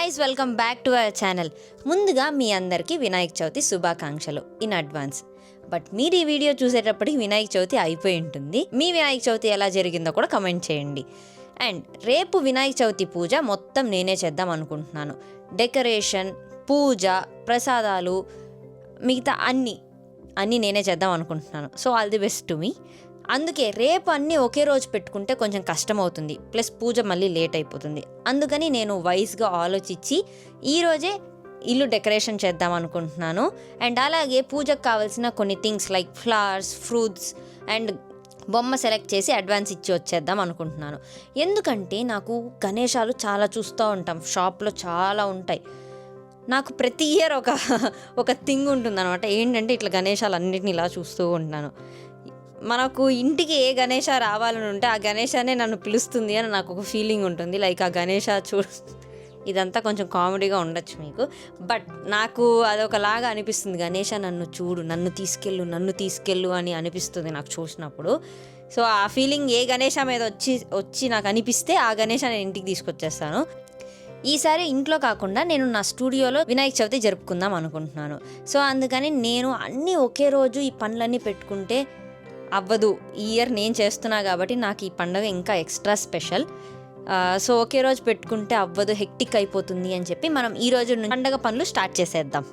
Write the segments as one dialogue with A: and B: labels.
A: Guys, welcome back to our channel. ముందుగా మీ అందరికీ వినాయక చవితి శుభాకాంక్షలు ఇన్ అడ్వాన్స్. బట్ మీరు ఈ వీడియో చూసేటప్పటికి వినాయక చవితి అయిపోయి ఉంటుంది. మీ వినాయక చవితి ఎలా జరిగిందో కూడా కమెంట్ చేయండి. అండ్ రేపు వినాయక చవితి పూజ మొత్తం నేనే చేద్దాం అనుకుంటున్నాను. డెకరేషన్, పూజ, ప్రసాదాలు, మిగతా అన్నీ నేనే చేద్దాం అనుకుంటున్నాను. So all the best to me. అందుకే రేపు అన్నీ ఒకే రోజు పెట్టుకుంటే కొంచెం కష్టం అవుతుంది, ప్లస్ పూజ మళ్ళీ లేట్ అయిపోతుంది. అందుకని నేను వైస్గా ఆలోచించి ఈరోజే ఇల్లు డెకరేషన్ చేద్దాం అనుకుంటున్నాను. అండ్ అలాగే పూజకు కావాల్సిన కొన్ని things like flowers, fruits and బొమ్మ సెలెక్ట్ చేసి అడ్వాన్స్ ఇచ్చి వచ్చేద్దాం అనుకుంటున్నాను. ఎందుకంటే నాకు గణేశాలు చాలా చూస్తూ ఉంటాం, షాప్లో చాలా ఉంటాయి. నాకు ప్రతి ఇయర్ ఒక థింగ్ ఉంటుంది అనమాట. ఏంటంటే ఇట్లా గణేశాలు అన్నిటిని ఇలా చూస్తూ ఉంటాను. మనకు ఇంటికి ఏ గణేష రావాలని ఉంటే ఆ గణేశానే నన్ను పిలుస్తుంది అని నాకు ఒక ఫీలింగ్ ఉంటుంది. లైక్ ఆ గణేష ఇదంతా కొంచెం కామెడీగా ఉండొచ్చు మీకు, బట్ నాకు అదొకలాగా అనిపిస్తుంది. గణేష నన్ను చూడు, నన్ను తీసుకెళ్ళు అని అనిపిస్తుంది నాకు చూసినప్పుడు. సో ఆ ఫీలింగ్ ఏ గణేష మీద వచ్చి నాకు అనిపిస్తే ఆ గణేష నేను ఇంటికి తీసుకొచ్చేస్తాను. ఈసారి ఇంట్లో కాకుండా నేను నా స్టూడియోలో వినాయక చవితి జరుపుకుందాం అనుకుంటున్నాను. సో అందుకని నేను అన్నీ ఒకే రోజు ఈ పనులన్నీ పెట్టుకుంటే అవ్వదు. ఈ ఇయర్ నేను చేస్తున్నా కాబట్టి నాకు ఈ పండుగ ఇంకా ఎక్స్ట్రా స్పెషల్. సో ఒకే రోజు పెట్టుకుంటే అవ్వదు, హెక్టిక్ అయిపోతుంది అని చెప్పి మనం ఈ రోజు పండుగ పనులు స్టార్ట్ చేసేద్దాం.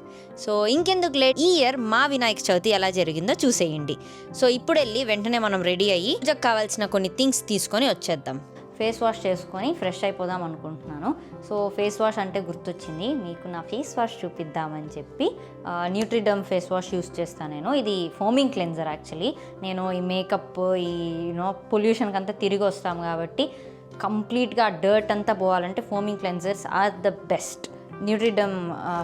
A: సో ఇంకెందుకు లేట్, ఈ ఇయర్ మా వినాయక చవితి ఎలా జరిగిందో చూసేయండి. సో ఇప్పుడు వెళ్ళి వెంటనే మనం రెడీ అయ్యి పూజకు కావాల్సిన కొన్ని థింగ్స్ తీసుకొని వచ్చేద్దాం. ఫేస్ వాష్ చేసుకొని ఫ్రెష్ అయిపోదాం అనుకుంటున్నాను. సో ఫేస్ వాష్ అంటే గుర్తొచ్చింది, మీకు నా ఫేస్ వాష్ చూపిద్దామని చెప్పి న్యూట్రిడమ్ ఫేస్ వాష్ యూస్ చేస్తాను నేను. ఇది ఫోమింగ్ క్లెన్జర్. యాక్చువల్లీ నేను ఈ మేకప్, ఈ పొల్యూషన్కి అంతా తిరిగి వస్తాము కాబట్టి కంప్లీట్గా డర్ట్ అంతా పోవాలంటే foaming cleansers are the best. Neutriderm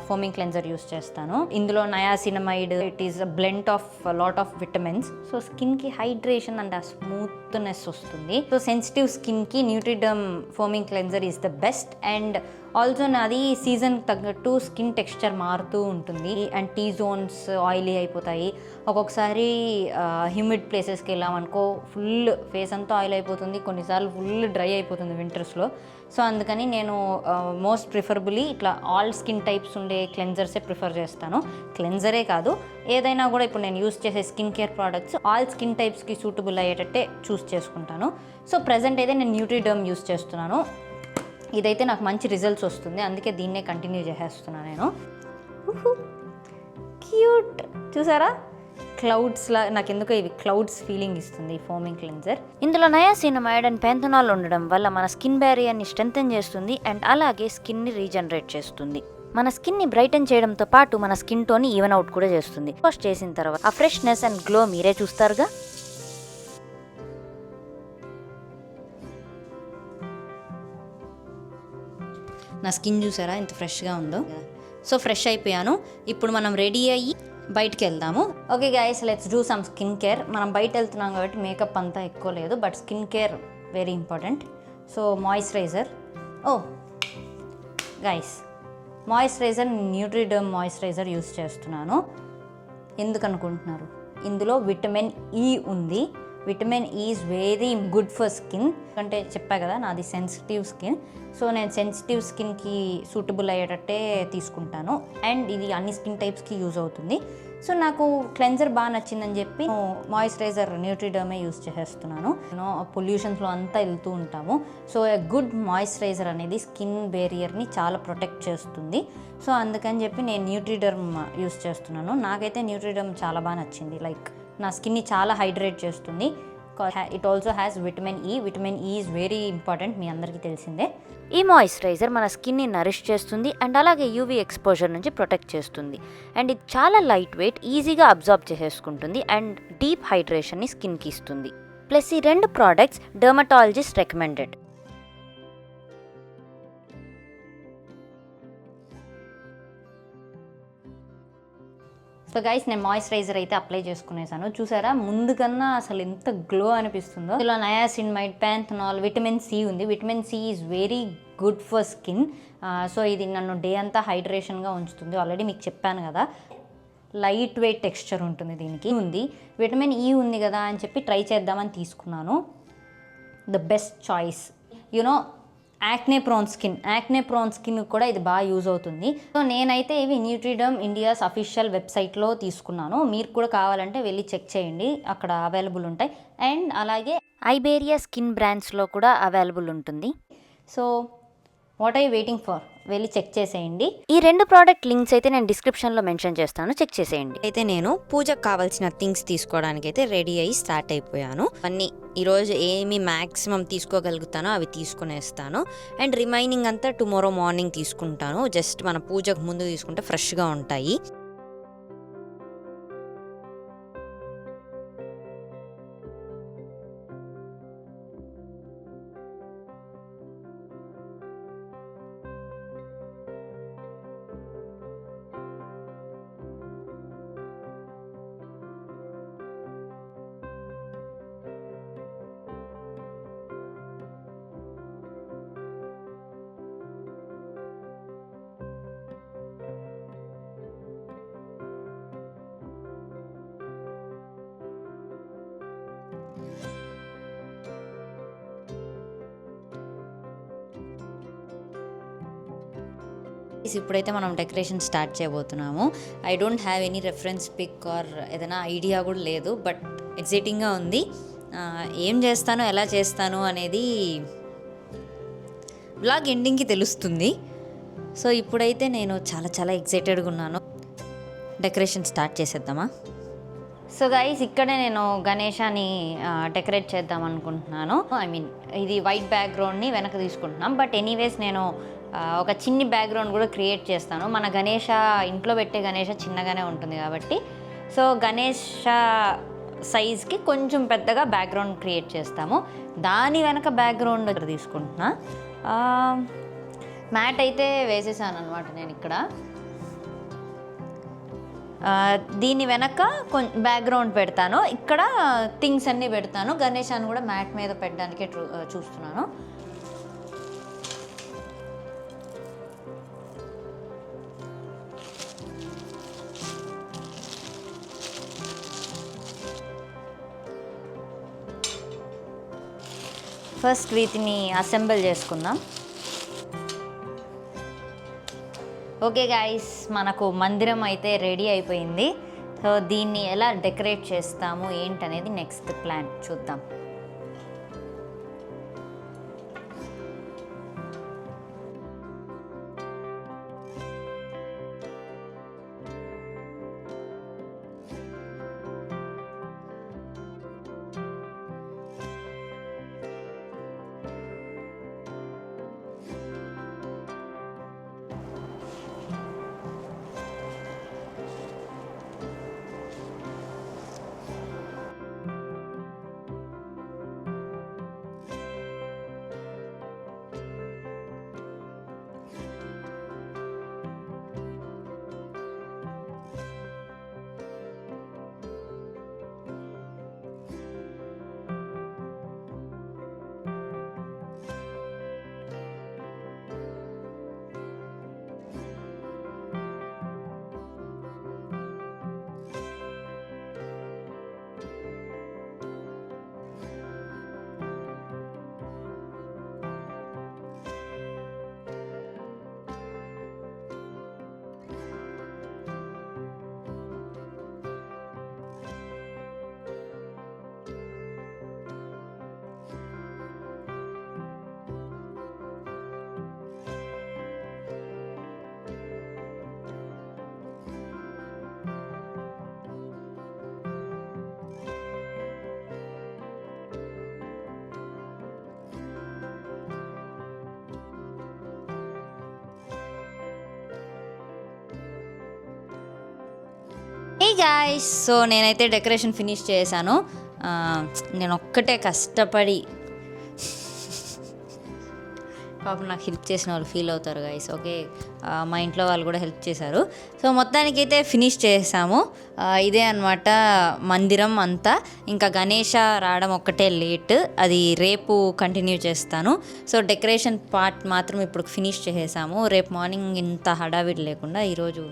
A: foaming cleanser use చేస్తాను. ఇందులో niacinamide, it is a blend of lot of vitamins. So స్కిన్కి హైడ్రేషన్ అండ్ ఆ స్మూత్నెస్ వస్తుంది. సో సెన్సిటివ్ స్కిన్కి Neutriderm foaming cleanser is the best. And also నాది season తగ్గట్టు skin texture మారుతూ ఉంటుంది. అండ్ టీ జోన్స్ ఆయిలీ అయిపోతాయి. ఒక్కొక్కసారి హ్యూమిడ్ ప్లేసెస్కి వెళ్ళామనుకో ఫుల్ ఫేస్ అంతా ఆయిల్ అయిపోతుంది, కొన్నిసార్లు ఫుల్ డ్రై అయిపోతుంది వింటర్స్లో. సో అందుకని నేను మోస్ట్ ప్రిఫరబుల్లీ ఇట్లా ఆల్ స్కిన్ టైప్స్ ఉండే క్లెన్జర్సే ప్రిఫర్ చేస్తాను. క్లెన్జరే కాదు, ఏదైనా కూడా ఇప్పుడు నేను యూస్ చేసే skin care products all skin టైప్స్కి సూటబుల్ అయ్యేటట్టే చూస్ చేసుకుంటాను. సో ప్రజెంట్ అయితే నేను న్యూట్రిడమ్ యూస్ చేస్తున్నాను. ఇదైతే నాకు మంచి రిజల్ట్స్ వస్తుంది, అందుకే దీన్నే కంటిన్యూ చేసేస్తున్నాను నేను. క్యూట్, చూసారా? క్లౌడ్స్లా నాకు ఎందుకో ఇవి క్లౌడ్స్ ఫీలింగ్ ఇస్తుంది ఈ ఫోమింగ్ క్లెన్జర్. ఇందులో నయాసినమైడ్ అండ్ పెంథనాల్ ఉండడం వల్ల మన స్కిన్ బ్యారియర్ని స్ట్రెంథెన్ చేస్తుంది అండ్ అలాగే స్కిన్ని రీజనరేట్ చేస్తుంది. మన స్కిన్ని బ్రైటన్ చేయడంతో పాటు మన స్కిన్ టోన్ ఈవెన్ అవుట్ కూడా చేస్తుంది. వాష్ చేసిన తర్వాత ఆ ఫ్రెష్నెస్ అండ్ గ్లో మీరే చూస్తారుగా. నా స్కిన్ చూసారా ఎంత ఫ్రెష్గా ఉందో. సో ఫ్రెష్ అయిపోయాను. ఇప్పుడు మనం రెడీ అయ్యి బయటికి వెళ్దాము. Okay guys, let's do some skin care. మనం బయట వెళ్తున్నాం కాబట్టి మేకప్ అంతా ఎక్కువ లేదు, but skin care very important. So moisturiser. Guys, moisturiser న్యూట్రిడమ్ moisturiser use చేస్తున్నాను. ఎందుకు అనుకుంటున్నారు? ఇందులో విటమిన్ ఈ ఉంది. Vitamin E is very good for skin. అంటే చెప్పా కదా నాది సెన్సిటివ్ స్కిన్. సో నేను సెన్సిటివ్ స్కిన్కి సూటబుల్ అయ్యేటట్టే తీసుకుంటాను. అండ్ ఇది అన్ని స్కిన్ టైప్స్కి యూజ్ అవుతుంది. సో నాకు క్లెన్జర్ బాగా నచ్చిందని చెప్పి మాయిశ్చరైజర్ న్యూట్రిడమే యూజ్ చేసేస్తున్నాను. పొల్యూషన్స్లో అంతా వెళ్తూ ఉంటాము. సో గుడ్ మాయిశ్చరైజర్ అనేది స్కిన్ బేరియర్ని చాలా ప్రొటెక్ట్ చేస్తుంది. సో అందుకని చెప్పి నేను న్యూట్రిడమ్ యూజ్ చేస్తున్నాను. నాకైతే న్యూట్రిడమ్ చాలా బాగా నచ్చింది. లైక్ నా స్కిన్ని చాలా హైడ్రేట్ చేస్తుంది. It also has vitamin E. Vitamin E is very important, మీ అందరికీ తెలిసిందే. ఈ మాయిశ్చరైజర్ మన స్కిన్ని నరిష్ చేస్తుంది అండ్ అలాగే యూవీ ఎక్స్పోజర్ నుంచి ప్రొటెక్ట్ చేస్తుంది. అండ్ ఇది చాలా లైట్ వెయిట్, ఈజీగా అబ్జార్బ్ చేసేసుకుంటుంది అండ్ డీప్ హైడ్రేషన్ని స్కిన్కి ఇస్తుంది. ప్లస్ ఈ రెండు products dermatologist recommended. So guys, నేను మాయిశ్చరైజర్ అయితే అప్లై చేసుకునేసాను. చూసారా, ముందు కన్నా అసలు ఎంత గ్లో అనిపిస్తుందో. ఇందులో నయాసినమైడ్, పెంథనాల్, విటమిన్ సి ఉంది. Vitamin C is very good for skin. So ఇది నన్ను డే అంతా హైడ్రేషన్గా ఉంచుతుంది. ఆల్రెడీ మీకు చెప్పాను కదా, లైట్ వెయిట్ టెక్స్చర్ ఉంటుంది దీనికి. ఉంది విటమిన్ ఈ ఉంది కదా అని చెప్పి ట్రై చేద్దామని తీసుకున్నాను. The best choice. Acne prone skin కూడా ఇది బాగా యూజ్ అవుతుంది. సో నేనైతే ఇవి న్యూట్రిడమ్ ఇండియాస్ అఫీషియల్ వెబ్సైట్లో తీసుకున్నాను. మీరు కూడా కావాలంటే వెళ్ళి చెక్ చేయండి, అక్కడ అవైలబుల్ ఉంటాయి. అండ్ అలాగే ఐబేరియా స్కిన్ బ్రాండ్స్లో కూడా అవైలబుల్ ఉంటుంది. So what are you waiting for, వెళ్ళి చెక్ చేసేయండి. ఈ 2 ప్రోడక్ట్ లింక్స్ అయితే నేను డిస్క్రిప్షన్లో మెన్షన్ చేస్తాను, చెక్ చేసేయండి. అయితే నేను పూజకు కావాల్సిన థింగ్స్ తీసుకోవడానికి అయితే రెడీ అయ్యి స్టార్ట్ అయిపోయాను. అన్నీ ఈరోజు ఏమి మ్యాక్సిమం తీసుకోగలుగుతానో అవి తీసుకునేస్తాను. అండ్ రిమైనింగ్ అంతా టుమారో మార్నింగ్ తీసుకుంటాను. జస్ట్ మన పూజకు ముందు తీసుకుంటే ఫ్రెష్గా ఉంటాయి. ఇప్పుడైతే మనం డెకరేషన్ స్టార్ట్ చేయబోతున్నాము. I don't have any reference pic or ఏదైనా ఐడియా కూడా లేదు, బట్ ఎక్సైటింగ్గా ఉంది. ఏం చేస్తాను, ఎలా చేస్తాను అనేది బ్లాగ్ ఎండింగ్కి తెలుస్తుంది. సో ఇప్పుడైతే నేను చాలా చాలా ఎక్సైటెడ్గా ఉన్నాను. డెకరేషన్ స్టార్ట్ చేసేద్దామా? సో గైస్, ఇక్కడే నేను గణేశాని డెకరేట్ చేద్దాం అనుకుంటున్నాను. ఐ మీన్ ఇది వైట్ బ్యాక్గ్రౌండ్ని వెనక తీసుకుంటున్నాం, బట్ ఎనీవేస్ నేను ఒక చిన్ని బ్యాక్గ్రౌండ్ కూడా క్రియేట్ చేస్తాను. మన గణేష ఇంట్లో పెట్టే గణేష చిన్నగానే ఉంటుంది కాబట్టి, సో గణేష సైజ్కి కొంచెం పెద్దగా బ్యాక్గ్రౌండ్ క్రియేట్ చేస్తాము. దాని వెనక బ్యాక్గ్రౌండ్ తీసుకుంటున్నా. మ్యాట్ అయితే వేసేసాను అనమాట నేను ఇక్కడ. దీని వెనక బ్యాక్గ్రౌండ్ పెడతాను, ఇక్కడ థింగ్స్ అన్నీ పెడతాను. గణేశాన్ని కూడా మ్యాట్ మీద పెట్టడానికే చూస్తున్నాను. ఫస్ట్ వీటిని అసెంబుల్ చేసుకుందాం. ఓకే గాయ్స్, మనకు మందిరం అయితే రెడీ అయిపోయింది. సో దీన్ని ఎలా డెకరేట్ చేస్తాము ఏంటనేది నెక్స్ట్ ప్లాన్ చూద్దాం. హే గాయ్స్, సో నేనైతే డెకరేషన్ ఫినిష్ చేశాను. నేను ఒక్కటే కష్టపడి, పాపం నాకు హెల్ప్ చేసిన వాళ్ళు ఫీల్ అవుతారు గాయ్స్. ఓకే, మా ఇంట్లో వాళ్ళు కూడా హెల్ప్ చేశారు. సో మొత్తానికైతే ఫినిష్ చేసాము. ఇదే అనమాట మందిరం అంతా. ఇంకా గణేష రావడం ఒక్కటే లేట్, అది రేపు కంటిన్యూ చేస్తాను. సో డెకరేషన్ పార్ట్ మాత్రం ఇప్పుడు ఫినిష్ చేసేసాము. రేపు మార్నింగ్ ఇంత హడావిడి లేకుండా ఈరోజు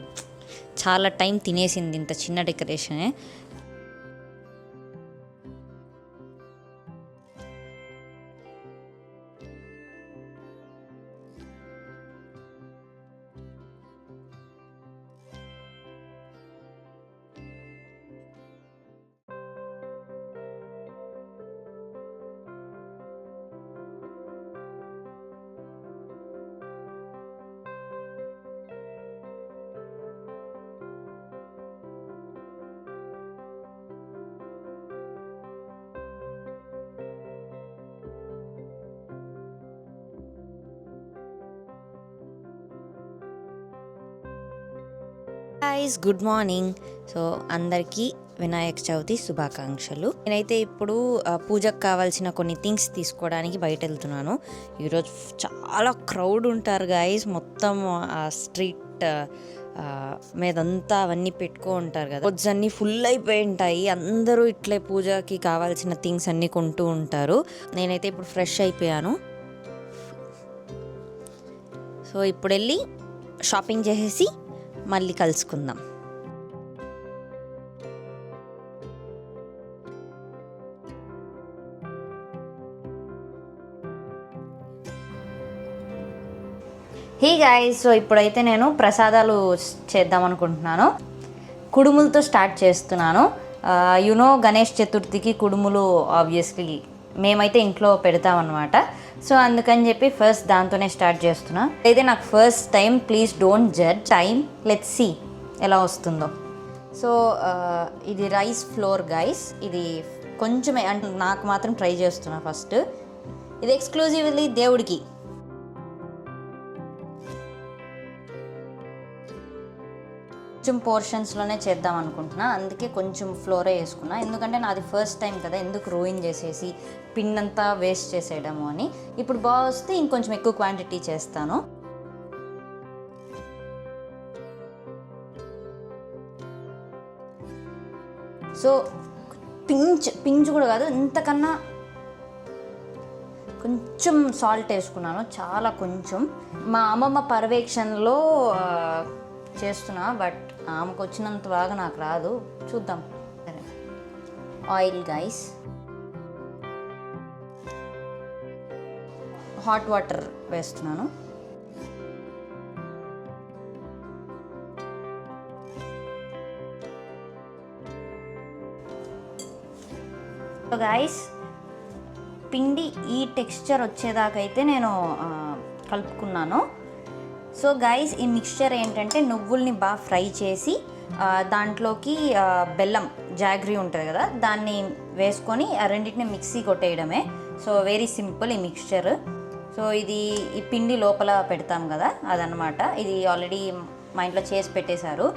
A: చాలా టైం తినేసింది ఇంత చిన్న డెకరేషనే. Guys, good morning. సో అందరికీ వినాయక చవితి శుభాకాంక్షలు. నేనైతే ఇప్పుడు పూజకు కావాల్సిన కొన్ని థింగ్స్ తీసుకోవడానికి బయట వెళ్తున్నాను. ఈరోజు చాలా క్రౌడ్ ఉంటారు గాయస్. మొత్తం స్ట్రీట్ మీదంతా అవన్నీ పెట్టుకో ఉంటారు కదా, రోడ్స్ అన్నీ ఫుల్ అయిపోయి ఉంటాయి. అందరూ ఇట్లే పూజకి కావాల్సిన థింగ్స్ అన్నీ కొంటూ ఉంటారు. నేనైతే ఇప్పుడు ఫ్రెష్ అయిపోయాను. సో ఇప్పుడు వెళ్ళి షాపింగ్ చేసేసి మళ్ళీ కలుసుకుందాం. హే గాయ్స్, సో ఇప్పుడైతే నేను ప్రసాదాలు చేద్దాం అనుకుంటున్నాను. కుడుములతో స్టార్ట్ చేస్తున్నాను. గణేష్ చతుర్థికి కుడుములు ఆబ్వియస్లీ మేమైతే ఇంట్లో పెడతామన్నమాట. సో అందుకని చెప్పి ఫస్ట్ దాంతోనే స్టార్ట్ చేస్తున్నా. అయితే నాకు first time, please don't judge. Time, let's see ఎలా వస్తుందో. సో ఇది రైస్ ఫ్లోర్ గైస్. ఇది కొంచెమే, అంటే నాకు మాత్రం ట్రై చేస్తున్నా ఫస్ట్. ఇది ఎక్స్క్లూజివ్లీ దేవుడికి. కొంచెం పోర్షన్స్లోనే చేద్దాం అనుకుంటున్నా, అందుకే కొంచెం ఫ్లోరే వేసుకున్నా. ఎందుకంటే నాది ఫస్ట్ టైం కదా, ఎందుకు రూయిన్ చేసేసి పిండంతా వేస్ట్ చేసేయడము అని. ఇప్పుడు బాగా వస్తే ఇంకొంచెం ఎక్కువ క్వాంటిటీ చేస్తాను. సో పించ్ కూడా కాదు, ఇంతకన్నా కొంచెం సాల్ట్ వేసుకున్నాను, చాలా కొంచెం. మా అమ్మమ్మ పర్యవేక్షణలో చేస్తున్నా, బట్ ఆమెకు వచ్చినంత బాగా నాకు రాదు. చూద్దాం. ఆయిల్ గైస్, హాట్ వాటర్ వేస్తున్నాను. సో గైస్, పిండి ఈ టెక్స్చర్ వచ్చేదాకైతే నేను కలుపుకున్నాను. సో గైస్, ఈ మిక్స్చర్ ఏంటంటే నువ్వుల్ని బాగా ఫ్రై చేసి దాంట్లోకి బెల్లం, జాగ్రీ ఉంటుంది కదా, దాన్ని వేసుకొని ఆ రెండింటిని మిక్సీ కొట్టేయడమే. సో వెరీ సింపుల్ ఈ మిక్స్చర్. సో ఇది ఈ పిండి లోపల పెడతాం కదా, అదనమాట. ఇది ఆల్రెడీ మా ఇంట్లో చేసి పెట్టేశారు.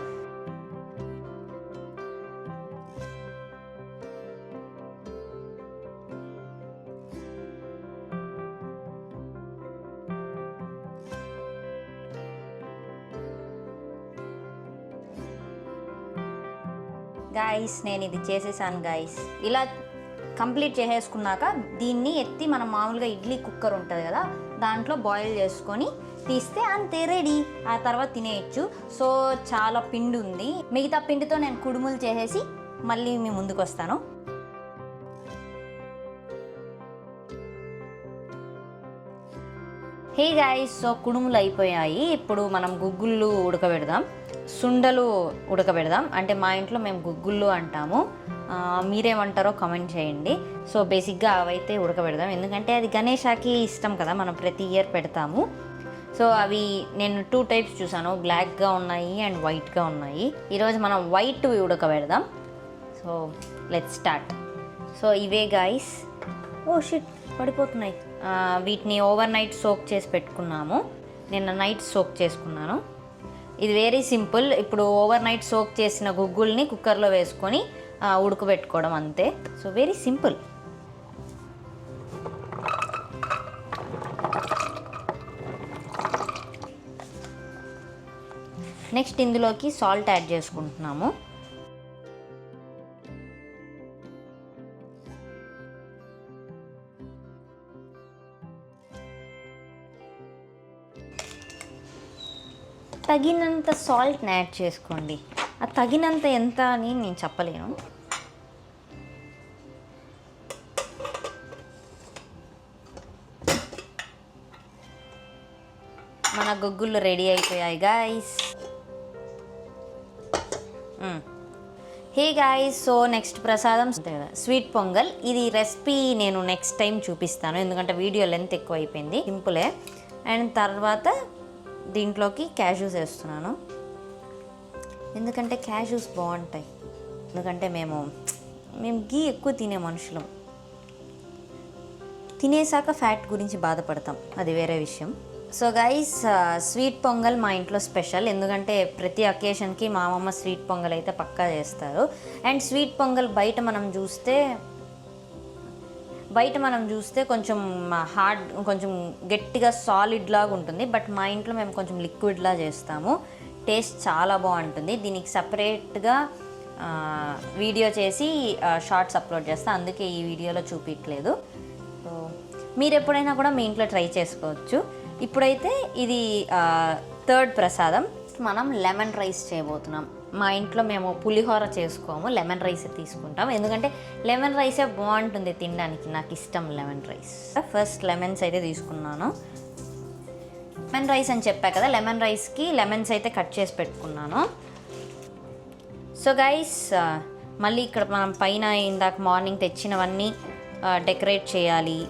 A: గాయస్, నేను ఇది చేసేసాను గాయస్. ఇలా కంప్లీట్ చేసేసుకున్నాక దీన్ని ఎత్తి మనం మామూలుగా ఇడ్లీ కుక్కర్ ఉంటుంది కదా, దాంట్లో బాయిల్ చేసుకొని తీస్తే అంతే, రెడీ. ఆ తర్వాత తినేయచ్చు. సో చాలా పిండి ఉంది. మిగతా పిండితో నేను కుడుములు చేసేసి మళ్ళీ మీ ముందుకు వస్తాను. హే గాయస్, సో కుడుములు అయిపోయాయి. ఇప్పుడు మనం గుగ్గుళ్ళు ఉడకబెడదాం, సుండలు ఉడకబెడదాం. అంటే మా ఇంట్లో మేము గుగ్గుళ్ళు అంటాము, మీరేమంటారో కామెంట్ చేయండి. సో బేసిక్గా అవైతే ఉడకబెడదాం, ఎందుకంటే అది గణేశాకి ఇష్టం కదా, మనం ప్రతి ఇయర్ పెడతాము. సో అవి నేను 2 టైప్స్ చూసాను, బ్లాక్గా ఉన్నాయి అండ్ వైట్గా ఉన్నాయి. ఈరోజు మనం వైట్ ఉడకబెడదాం. So let's start. సో ఇవే గాయస్. ఓ షిట్, పడిపోతున్నాయి. వీటిని ఓవర్ నైట్ సోక్ చేసి పెట్టుకున్నాము. నిన్న నైట్ సోక్ చేసుకున్నాను. ఇది వెరీ సింపుల్. ఇప్పుడు ఓవర్ నైట్ సోక్ చేసిన గుగ్గుల్ని కుక్కర్లో వేసుకొని ఉడకబెట్టుకోవడం, అంతే. So very simple. నెక్స్ట్ ఇందులోకి సాల్ట్ యాడ్ చేసుకుంటున్నాము. తగినంత సాల్ట్ని యాడ్ చేసుకోండి. ఆ తగినంత ఎంత అని నేను చెప్పలేను. మన గుగ్గుళ్ళు రెడీ అయిపోయాయి guys. Hey guys, so next ప్రసాదం స్వీట్ పొంగల్. ఇది రెసిపీ నేను నెక్స్ట్ టైం చూపిస్తాను, ఎందుకంటే వీడియో లెంత్ ఎక్కువ అయిపోయింది. సింపులే. అండ్ తర్వాత దీంట్లోకి క్యాష్యూస్ వేస్తున్నాను, ఎందుకంటే క్యాష్యూస్ బాగుంటాయి. ఎందుకంటే మేము గీ ఎక్కువ తినే మనుషులం. తినేసాక ఫ్యాట్ గురించి బాధపడతాం, అది వేరే విషయం. సో గైస్, స్వీట్ పొంగల్ మా ఇంట్లో స్పెషల్. ఎందుకంటే ప్రతి అకేషన్కి మా అమ్మమ్మ స్వీట్ పొంగల్ అయితే పక్కా చేస్తారు. అండ్ స్వీట్ పొంగల్ బయట మనం చూస్తే కొంచెం హార్డ్, కొంచెం గట్టిగా సాలిడ్ లాగా ఉంటుంది. బట్ మా ఇంట్లో మేము కొంచెం లిక్విడ్లా చేస్తాము. టేస్ట్ చాలా బాగుంటుంది. దీనికి సపరేట్గా వీడియో చేసి షార్ట్స్ అప్లోడ్ చేస్తాను, అందుకే ఈ వీడియోలో చూపించలేదు. సో మీరు ఎప్పుడైనా కూడా మీ ఇంట్లో ట్రై చేసుకోవచ్చు. ఇప్పుడైతే ఇది థర్డ్ ప్రసాదం. మనం లెమన్ రైస్ చేయబోతున్నాం. మా ఇంట్లో మేము పులిహోర చేసుకోము, లెమన్ రైస్ తీసుకుంటాం. ఎందుకంటే లెమన్ రైసే బాగుంటుంది తినడానికి, నాకు ఇష్టం లెమన్ రైస్. ఫస్ట్ లెమన్స్ అయితే తీసుకున్నాను. లెమన్ రైస్ అని చెప్పా కదా, లెమన్ రైస్కి లెమన్స్ అయితే కట్ చేసి పెట్టుకున్నాను. సో గైస్, మళ్ళీ ఇక్కడ మనం పైన ఇందాక మార్నింగ్ తెచ్చినవన్నీ డెకరేట్ చేయాలి.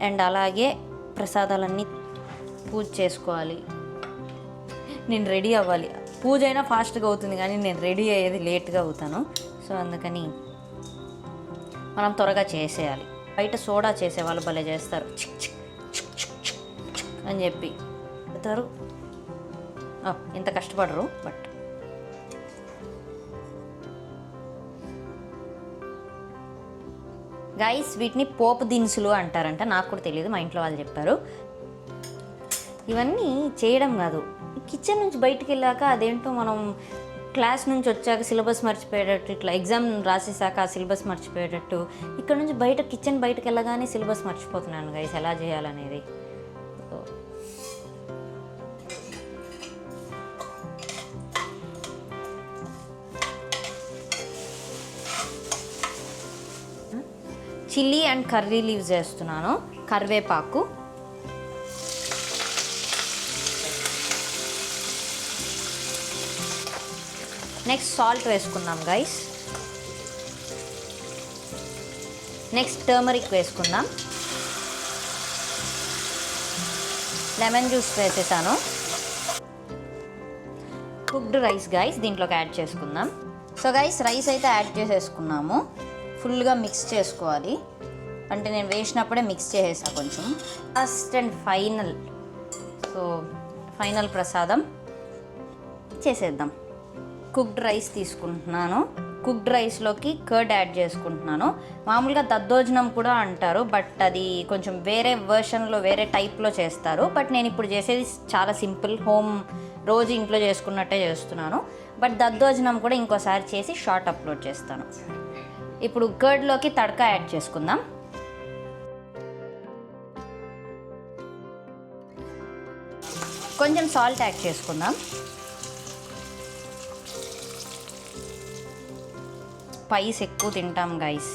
A: అండ్ అలాగే ప్రసాదాలన్నీ పూజ చేసుకోవాలి. నేను రెడీ అవ్వాలి. పూజ అయినా ఫాస్ట్గా అవుతుంది, కానీ నేను రెడీ అయ్యేది లేట్గా అవుతాను. సో అందుకని మనం త్వరగా చేసేయాలి. బయట సోడా చేసేవాళ్ళు భలే చేస్తారు, చిక్ చిక్ చిక్ చిక్ చిక్ చిక్ అని చెప్పి పెడతారు. ఇంత కష్టపడరు. బట్ గైస్, వీటిని పోపు దినుసులు అంటారంట. నాకు కూడా తెలియదు, మా ఇంట్లో వాళ్ళు చెప్పారు. ఇవన్నీ చేయడం కాదు, కిచెన్ నుంచి బయటికి వెళ్ళాక అదేంటో మనం క్లాస్ నుంచి వచ్చాక సిలబస్ మర్చిపోయేటట్టు, ఇట్లా ఎగ్జామ్ రాసేసాక ఆ సిలబస్ మర్చిపోయేటట్టు, ఇక్కడ నుంచి కిచెన్ బయటకు వెళ్ళగానే సిలబస్ మర్చిపోతున్నాను గైస్, ఎలా చేయాలనేది. చిల్లీ అండ్ కర్రీ లీవ్స్ వేస్తున్నాను, కరివేపాకు. నెక్స్ట్ సాల్ట్ వేసుకుందాం గైస్. నెక్స్ట్ టర్మరిక్ వేసుకుందాం. లెమన్ జ్యూస్ వేసేసాను. కుక్డ్ రైస్ గైస్ దీంట్లోకి యాడ్ చేసుకుందాం. సో గైస్, రైస్ అయితే యాడ్ చేసేసుకున్నాము. ఫుల్గా మిక్స్ చేసుకోవాలి. అంటే నేను వేసినప్పుడే మిక్స్ చేసేసా కొంచెం. Last and final, so final ప్రసాదం చేసేద్దాం. కుక్డ్ రైస్ తీసుకుంటున్నాను. కుక్డ్ రైస్లోకి కర్డ్ యాడ్ చేసుకుంటున్నాను. మామూలుగా దద్దోజనం కూడా అంటారు, బట్ అది కొంచెం వేరే వర్షన్లో, వేరే టైప్లో చేస్తారు. బట్ నేను ఇప్పుడు చేసేది చాలా సింపుల్, రోజు ఇంట్లో చేసుకున్నట్టే చేస్తున్నాను. బట్ దద్దోజనం కూడా ఇంకోసారి చేసి షార్ట్ అప్లోడ్ చేస్తాను. ఇప్పుడు కర్డ్లోకి తడకా యాడ్ చేసుకుందాం. కొంచెం సాల్ట్ యాడ్ చేసుకుందాం. స్పైస్ ఎక్కువ తింటాం గైస్,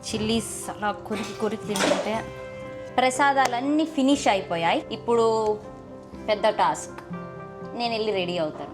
A: చిల్లీస్ అలా కొరికి తింటుంటే. ప్రసాదాలన్నీ ఫినిష్ అయిపోయాయి. ఇప్పుడు పెద్ద టాస్క్, నేను వెళ్ళి రెడీ అవుతాను.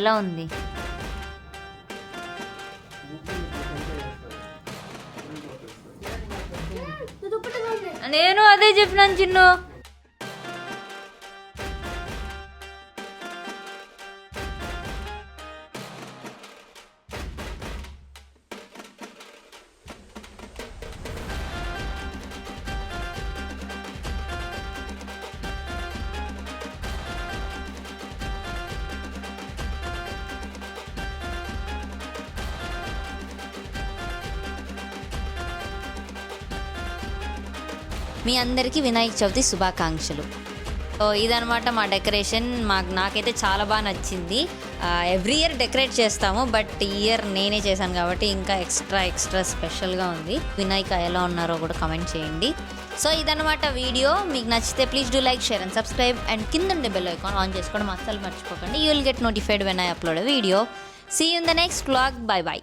A: ఎలా ఉంది? నేను అదే చెప్పినాను చిన్ను. మీ అందరికీ వినాయక చవితి శుభాకాంక్షలు. సో ఇదనమాట మా డెకరేషన్. నాకైతే చాలా బాగా నచ్చింది. ఎవ్రీ ఇయర్ డెకరేట్ చేస్తాము, బట్ ఈ ఇయర్ నేనే చేశాను కాబట్టి ఇంకా ఎక్స్ట్రా స్పెషల్గా ఉంది. వినాయక ఎలా ఉన్నారో కూడా కమెంట్ చేయండి. సో ఇదనమాట వీడియో. మీకు నచ్చితే please do like, share and subscribe. And కింద ఉండే బెల్ ఐకాన్ ఆన్ చేసుకోవడం అస్సలు మర్చిపోకండి. You will get notified when I upload a video. See you in the next vlog. By.